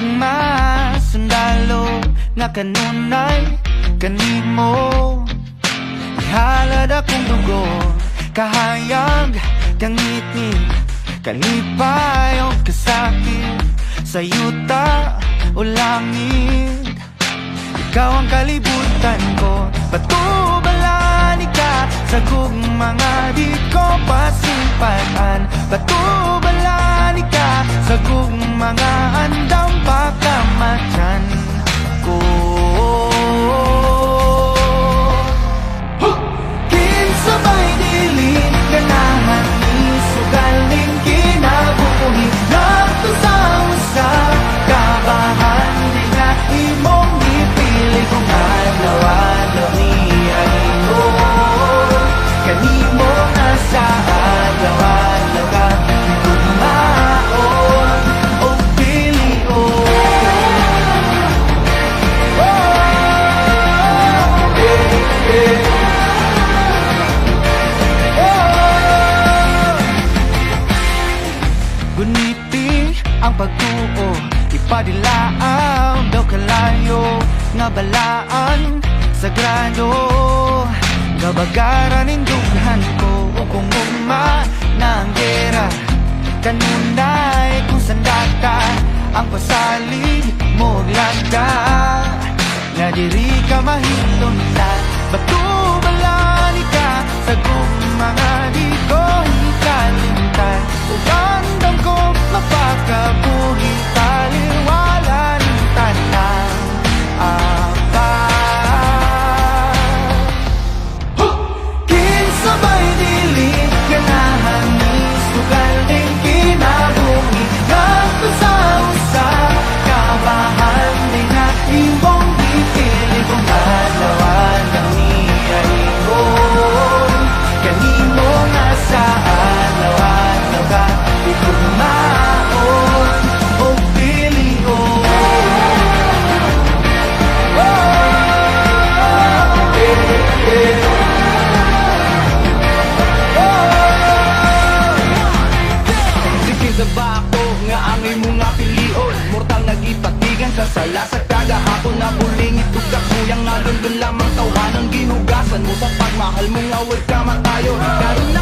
gugma sundalo nga kanunay kanimo. Ihalad akong dugo, kahayag kang ngitngit, kanipayo kasakit sa yuta o langit. Ikaw ang kalibutan ko, batubalan ka sa gugmanga di ko pasimpatan. Batubalan ka sa gugmanga andam pakamatyan ko. Kinsabay dilin ganahan ni sugaling kinabuhi nato sa usa kabahan di nga imong ipili kung adlaw-adlaw niya imo kanimo nga sa adlaw-adlaw ka gugmaon o pilion. Guniti ang pagtuo, ipadilaaw daw kalayo nga balaan sagrado. Gabagaran indughan ko o kung ugma na ang gera kanunay kung sandata ang pasalig mo lagda nga diri ka mahilunta. Batubalan ka sa gugmanga di ko hikalimtan. Ugandam ko mapakabuhi taliwala ng tanang apa. Kinsabay dili ganahan ni sugal din kinabuhi nato sa usa kabahan di na imong ipili kung adlaw-adlaw niya ingon kanimo nga sa adlaw-adlaw ka gugmaon o pilion. Sige sa bako nga angay mo nga pilion, mortal nagipatigan sa sala sa kagahapon na buling itugak kuyang nalundun lamang tawhanang ginugasan mo sa pagmahal mo nga huwag ka matayo. Karon